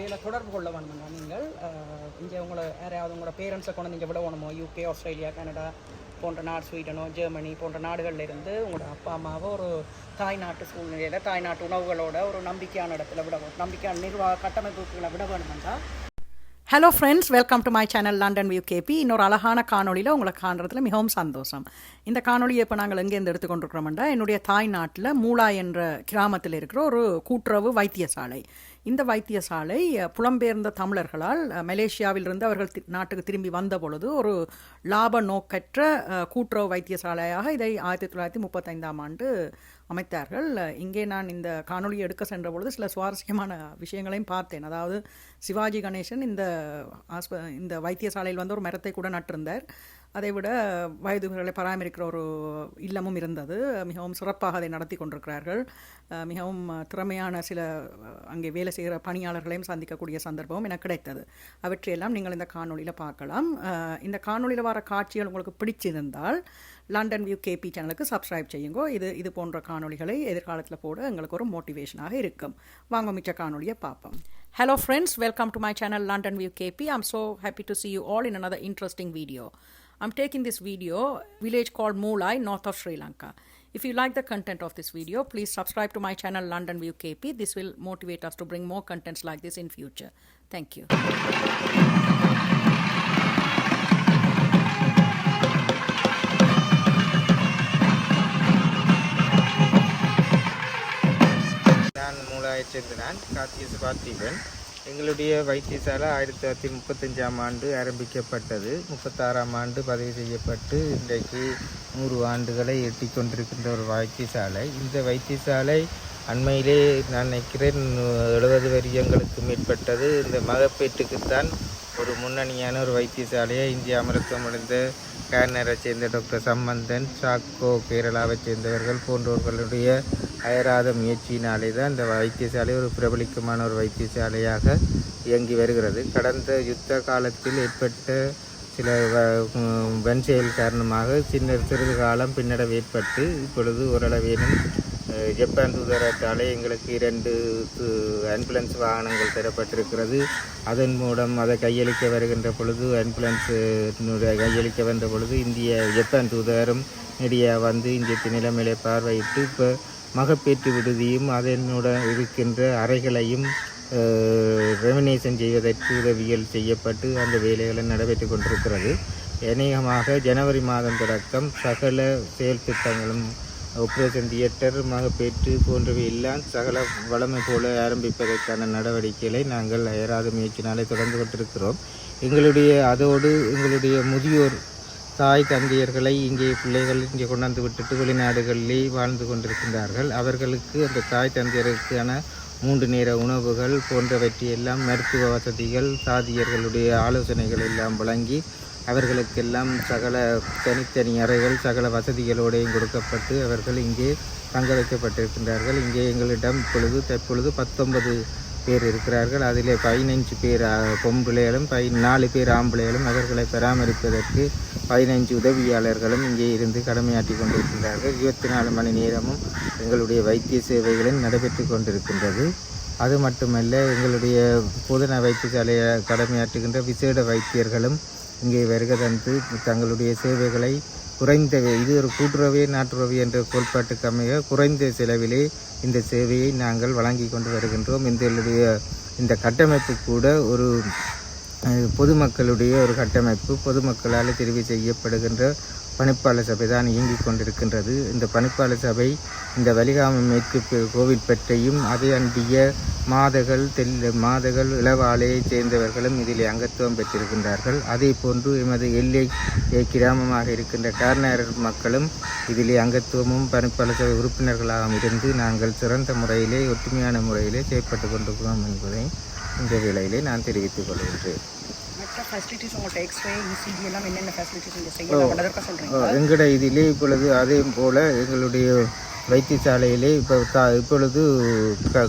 இதில் தொடர்பு கொள்ள வேணும்னா நீங்கள் இங்கே உங்களை யாரையாவது உங்களோட பேரண்ட்ஸை கொண்டு நீங்கள் விட வேணுமோ யூகே ஆஸ்திரேலியா கனடா போன்ற நாடு ஸ்வீடனோ ஜெர்மனி போன்ற நாடுகளில் இருந்து உங்களோட அப்பா அம்மாவை ஒரு தாய்நாட்டு சூழ்நிலையில் தாய்நாட்டு உணவுகளோட ஒரு நம்பிக்கையான இடத்துல விட நம்பிக்கையான நிர்வாக கட்டமைப்புகளை விட வேணுமென்றா. Hello friends, welcome to my channel London view KP. இன்னொரு அழகான காணொலியில் உங்களை காண்றதுல மிகவும் சந்தோஷம். இந்த காணொலியை இப்போ நாங்கள் எங்கேருந்து எடுத்துக்கொண்டிருக்கிறோம்னா என்னுடைய தாய்நாட்டில் மூளா என்ற கிராமத்தில் இருக்கிற ஒரு கூட்டுறவு வைத்தியசாலை. இந்த வைத்தியசாலை புலம்பெயர்ந்த தமிழர்களால் மலேசியாவிலிருந்து அவர்கள் நாட்டுக்கு திரும்பி வந்த பொழுது ஒரு லாப நோக்கற்ற கூட்டுறவு வைத்தியசாலையாக இதை 1935ஆம் ஆண்டு அமைத்தார்கள். இங்கே நான் இந்த காணொலியை எடுக்க சென்ற பொழுது சில சுவாரஸ்யமான விஷயங்களையும் பார்த்தேன். அதாவது சிவாஜி கணேசன் இந்த வைத்தியசாலையில் வந்து ஒரு மரத்தை கூட நட்டிருந்தார். அதைவிட வயதுகளை பராமரிக்கிற ஒரு இல்லமும் இருந்தது. மிகவும் சிறப்பாக அதை நடத்தி கொண்டிருக்கிறார்கள். மிகவும் திறமையான சில அங்கே வேலை செய்கிற பணியாளர்களையும் சந்திக்கக்கூடிய சந்தர்ப்பமும் எனக்கு கிடைத்தது. அவற்றையெல்லாம் நீங்கள் இந்த காணொலியில் பார்க்கலாம். இந்த காணொலியில் வர காட்சிகள் உங்களுக்கு பிடிச்சிருந்தால் லண்டன் வியூ கேபி சேனலுக்கு சப்ஸ்கிரைப் செய்யுங்க. இது போன்ற காணொலிகளை எதிர்காலத்தில் போட எங்களுக்கு ஒரு மோட்டிவேஷனாக இருக்கும். வாங்க மிச்ச காணொலியை பார்ப்போம். Hello friends, welcome to my channel London View KP. I'm so happy to see you all in another interesting video. I'm taking this video, village called Mulai, north of Sri Lanka. If you like the content of this video, please subscribe to my channel London View KP. This will motivate us to bring more contents like this in future. Thank you. நான் மூலாயைச் சேர்ந்த காத்தியஸ் பார்த்திபன். எங்களுடைய வைத்தியசாலை 1935ஆம் ஆண்டு ஆரம்பிக்கப்பட்டது. 36ஆம் ஆண்டு பதிவு செய்யப்பட்டு இன்றைக்கு 100 ஆண்டுகளை எட்டி கொண்டிருக்கின்ற ஒரு வைத்தியசாலை. இந்த வைத்தியசாலை அண்மையிலே நான் நினைக்கிறேன் 70 வருடங்களுக்கு மேற்பட்டது. இந்த மகப்பேற்றுக்குத்தான் ஒரு முன்னணியான ஒரு வைத்தியசாலையை இந்திய அமரத்துவமடைந்த கேர்னரை சேர்ந்த டாக்டர் சம்பந்தன், சாக்கோ கேரளாவை சேர்ந்தவர்கள் போன்றவர்களுடைய அயராத முயற்சியினாலே தான் இந்த வைத்தியசாலை ஒரு பிரபலிக்கமான ஒரு வைத்தியசாலையாக இயங்கி வருகிறது. கடந்த யுத்த காலத்தில் ஏற்பட்ட சில வன்செயல் காரணமாக சிறிது காலம் பின்னடைவு ஏற்பட்டு இப்பொழுது ஓரளவேனும் ஜப்பான் தூதரத்தாலே எங்களுக்கு 2 ஆம்புலன்ஸ் வாகனங்கள் தரப்பட்டிருக்கிறது. அதன் மூலம் அதை கையளிக்க வருகின்ற பொழுது கையளிக்க வந்த பொழுது ஜப்பான் தூதரும் நெடியா வந்து இந்திய நிலைமையை பார்வையிட்டு இப்போ மகப்பேற்று விடுதியும் அதனுடன் இருக்கின்ற அறைகளையும் ரெமினேஷன் செய்வதற்கு உதவிகள் செய்யப்பட்டு அந்த வேலைகளை நடைபெற்று கொண்டிருக்கிறது. அநேகமாக ஜனவரி மாதம் தொடக்கம் சகல செயல் திட்டங்களும் ஆப்ரேஷன் தியேட்டர், மகப்பேற்று போன்றவை எல்லாம் சகல வளமை போல ஆரம்பிப்பதற்கான நடவடிக்கைகளை நாங்கள் அயராத முயற்சினாலே தொடர்ந்து கொண்டிருக்கிறோம். அதோடு எங்களுடைய முதியோர் தாய் தந்தையர்களை இங்கே பிள்ளைகள் இங்கே கொண்டாந்து விட்டுட்டு வெளிநாடுகளிலே வாழ்ந்து கொண்டிருக்கின்றார்கள். அவர்களுக்கு அந்த தாய் தந்தையருக்கான 3 நேர உணவுகள் போன்றவற்றையெல்லாம் மருத்துவ வசதிகள், தாதியர்களுடைய ஆலோசனைகள் எல்லாம் வழங்கி அவர்களுக்கெல்லாம் சகல தனித்தனி அறைகள் சகல வசதிகளோடையும் கொடுக்கப்பட்டு அவர்கள் இங்கே தங்க வைக்கப்பட்டிருக்கின்றார்கள். இங்கே எங்களிடம் தற்பொழுது 19 பேர் இருக்கிறார்கள். அதில் 15 பேர் பொம்பிள்ளைகளும் 4 பேர் ஆம்பளைகளும் அவர்களை பராமரிப்பதற்கு 15 உதவியாளர்களும் இங்கே இருந்து கடமையாற்றி கொண்டிருக்கின்றார்கள். 24 மணி நேரமும் எங்களுடைய வைத்திய சேவைகளும் நடைபெற்று கொண்டிருக்கின்றது. அது மட்டுமல்ல, எங்களுடைய பொதுநல வைத்தியசாலையை கடமையாற்றுகின்ற விசேட வைத்தியர்களும் இங்கே வருகை தந்து தங்களுடைய சேவைகளை இது ஒரு கூட்டுறவு நாட்டுறவு என்ற கோட்பாட்டுக்கு அமைய குறைந்த செலவிலே இந்த சேவையை நாங்கள் வழங்கி கொண்டு வருகின்றோம். இந்த கட்டமைப்பு கூட ஒரு பொதுமக்களுடைய ஒரு கட்டமைப்பு. பொதுமக்களால் தெரிவு செய்யப்படுகின்ற பணிப்பாளர் சபை தான் இயங்கிக் கொண்டிருக்கின்றது. இந்த பணிப்பாளர் சபை இந்த வலிகாம மேற்கு கோவில்பேட்டையும் அதை அண்டிய மாதகள் இளவாலையைச் சேர்ந்தவர்களும் இதில் அங்கத்துவம் பெற்றிருக்கின்றார்கள். அதே போன்று எமது எல்லை கிராமமாக இருக்கின்ற கார்னர் மக்களும் இதிலே அங்கத்துவமும் பணிப்பாளர் சபை உறுப்பினர்களாக இருந்து நாங்கள் சிறந்த முறையிலே ஒற்றுமையான முறையிலே செயற்பட்டு கொண்டிருக்கிறோம் என்பதை இந்த வேளையிலே நான் தெரிவித்துக் கொள்கின்றேன். எங்கட இதிலே இப்பொழுது அதே போல் எங்களுடைய வைத்தியசாலையிலே இப்பொழுது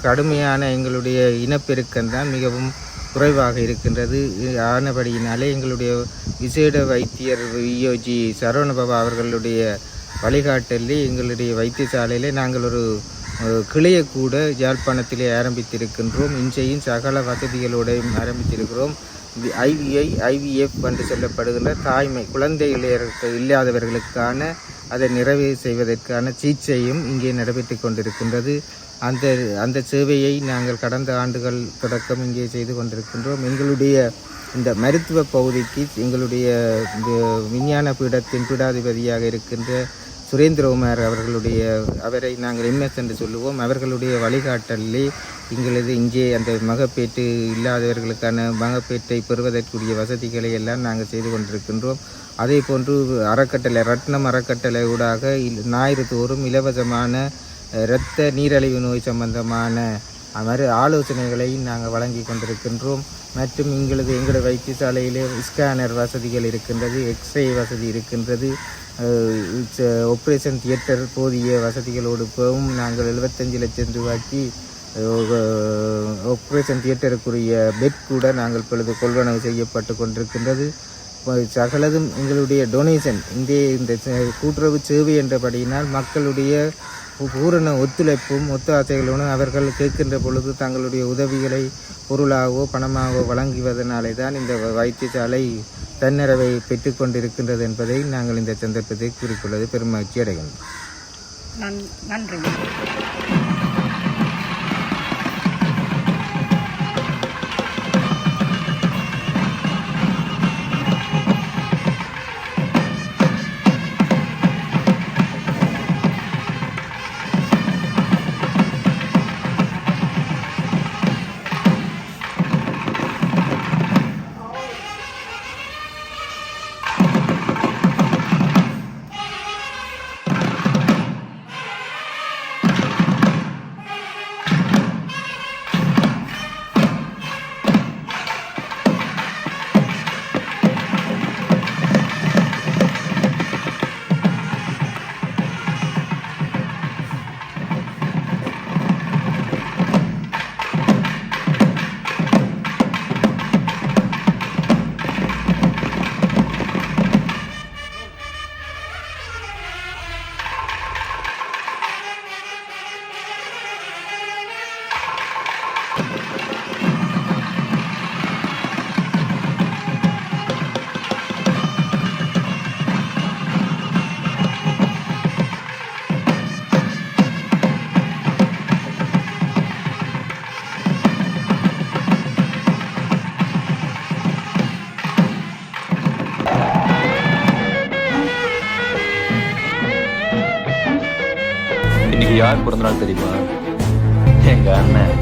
கடுமையான எங்களுடைய இனப்பெருக்கம்தான் மிகவும் குறைவாக இருக்கின்றது. ஆனபடியினாலே எங்களுடைய விசேட வைத்தியர் வியோஜி சரவணபாபா அவர்களுடைய வழிகாட்டலில் எங்களுடைய வைத்தியசாலையிலே நாங்கள் ஒரு கிளையை கூட யாழ்ப்பாணத்திலே ஆரம்பித்திருக்கின்றோம். இன்றையும் சகல வசதிகளோடையும் ஆரம்பித்திருக்கிறோம். ஐவிஎஃப் என்று சொல்லப்படுகின்ற தாய்மை குழந்தைகள் இல்லாதவர்களுக்கான அதை நிறைவு செய்வதற்கான சிகிச்சையும் இங்கே நடைபெற்று கொண்டிருக்கின்றது. அந்த சேவையை நாங்கள் கடந்த ஆண்டுகள் தொடக்கம் இங்கே செய்து கொண்டிருக்கின்றோம். எங்களுடைய இந்த மருத்துவ பகுதிக்கு எங்களுடைய விஞ்ஞான பீடத்தின் பீடாதிபதியாக இருக்கின்ற சுரேந்திரகுமார் அவரை நாங்கள் எம்எஸ் என்று சொல்லுவோம். அவர்களுடைய வழிகாட்டலே இங்கே அந்த மகப்பேற்று இல்லாதவர்களுக்கான மகப்பேற்றை பெறுவதற்குரிய வசதிகளை எல்லாம் நாங்கள் செய்து கொண்டிருக்கின்றோம். அதே போன்று ரத்னம் அறக்கட்டளை ஊடாக ஞாயிறு தோறும் இலவசமான இரத்த நீரழிவு நோய் சம்பந்தமான ஆலோசனைகளை நாங்கள் வழங்கி கொண்டிருக்கின்றோம். மற்றும் எங்களது வைத்தியசாலையிலே ஸ்கேனர் வசதிகள் இருக்கின்றது, எக்ஸ்ரே வசதி இருக்கின்றது, ஆப்ரேஷன் தியேட்டர் போதிய வசதிகளோடு போகும். நாங்கள் 75 லட்சம் ரூபாய்க்கு ஆப்ரேஷன் தியேட்டருக்குரிய பெட் கூட நாங்கள் இப்பொழுது கொள்வனவு செய்யப்பட்டு கொண்டிருக்கின்றது. சகலதும் எங்களுடைய டொனேஷன் இந்த கூட்டுறவு சேவை என்றபடியினால் மக்களுடைய பூரண ஒத்துழைப்பும் ஒத்தாசைகளுடன் அவர்கள் கேட்கின்ற பொழுது தங்களுடைய உதவிகளை பொருளாகவோ பணமாகவோ வழங்குவதனாலே தான் இந்த வைத்தியசாலை தன்னிறைவை பெற்றுக்கொண்டிருக்கின்றது என்பதை நாங்கள் இந்த சந்தர்ப்பத்தை கூறிக்கொள்வது பெருமகிழ்ச்சி அடைகின்றோம். நன்றி. இன்னைக்கு யார் பிறந்த நாள் தெரியுமா? எங்க அண்ணன்.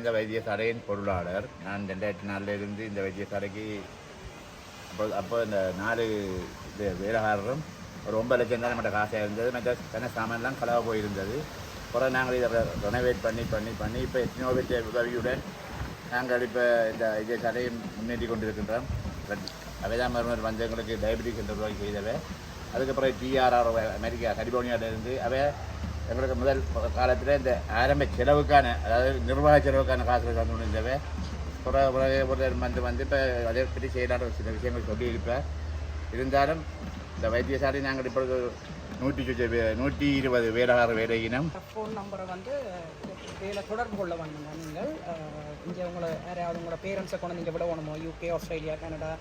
இந்த வைத்தியசாலையின் பொருளாளர். நான் 2004 இருந்து இந்த வைத்தியசாலைக்கு அப்போ இந்த 4 வேலைக்காரரும் ஒரு 9 லட்சம் தான் நம்மகிட்ட காசாக இருந்தது. மற்ற தன சாமான்லாம் கலவாக போயிருந்தது. அப்புறம் நாங்கள் இதை ரெனோவேட் பண்ணி இப்போ எத்தனையோ பேர் உதவியுடன் நாங்கள் இப்போ இந்த வைத்தியசாலையை முன்னேற்றி கொண்டிருக்கின்றோம். அவைதான் மருத்துவர் வந்து எங்களுக்கு டயபெட்டிஸ் என்ற உருவாக்கி செய்தவை. அதுக்கப்புறம் TRR அமெரிக்கா கலிபோர்னியாவிலேருந்து அவை எங்களுக்கு முதல் காலத்தில் இந்த ஆரம்ப செலவுக்கான, அதாவது நிர்வாக செலவுக்கான காசுகள் வந்து இருந்தவை. வந்து இப்போ அதை பற்றி செய்யலான சில விஷயங்கள் சொல்லியிருப்பேன். இருந்தாலும் இந்த வைத்தியசாலை நாங்கள் இப்பொழுது 120 வேலைக்கார வேலையினம். ஃபோன் நம்பரை வந்து வேலை தொடர்பு கொள்ள வேண்டுங்க. நீங்கள் இங்கே உங்களை யாரையாவது உங்களோட பேரண்ட்ஸை கொண்டு நீங்கள் விட வேணுமோ UK, ஆஸ்திரேலியா, கனடா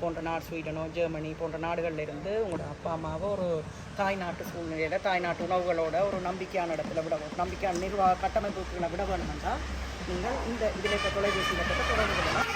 போன்ற நாடு, ஸ்வீடனோ, ஜெர்மனி போன்ற நாடுகளில் இருந்து உங்களோட அப்பா அம்மாவை ஒரு தாய்நாட்டு சூழ்நிலையில் தாய்நாட்டு உணவுகளோட ஒரு நம்பிக்கையான இடத்துல விட நம்பிக்கையான நிர்வாக கட்டமைப்புகளை விட வேணுமென்றா நீங்கள் இந்த இதில் இருக்க தொலைபேசி இலக்கத்தை தொடர்பு கொள்ளலாம்.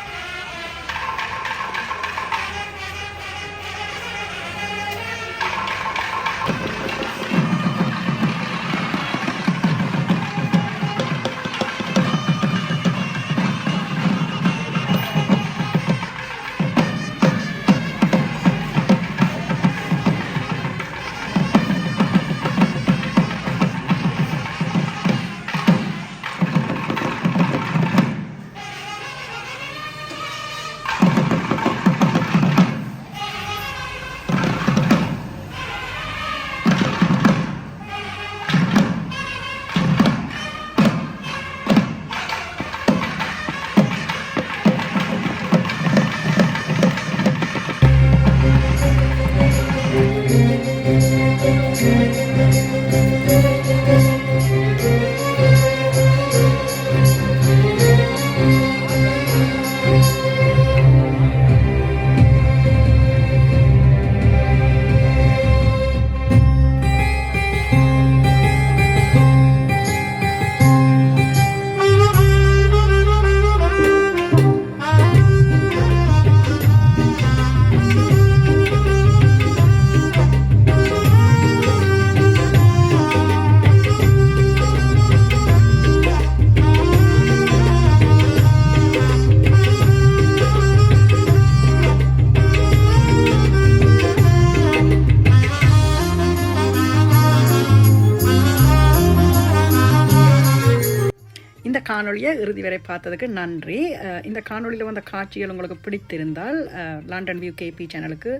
காணொலியை இறுதி வரை பார்த்ததுக்கு நன்றி. இந்த காணொலியில் வந்த காட்சிகள் உங்களுக்கு பிடித்திருந்தால் லண்டன் வியூ கேபி சேனலுக்கு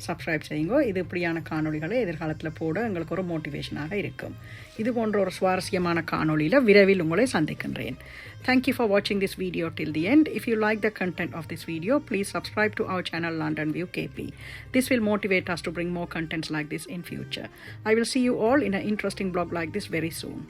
சப்ஸ்கிரைப் செய்யுங்க. இது இப்படியான காணொலிகளை எதிர்காலத்தில் போட எங்களுக்கு ஒரு மோட்டிவேஷனாக இருக்கும். இது போன்ற ஒரு சுவாரஸ்யமான காணொலியில் விரைவில் உங்களை சந்திக்கின்றேன். Thank you for watching this video till the end. If you like the content of this video, please subscribe to our channel London View KP. This will motivate us to bring more contents like this in future. I will see you all in an interesting blog like this very soon.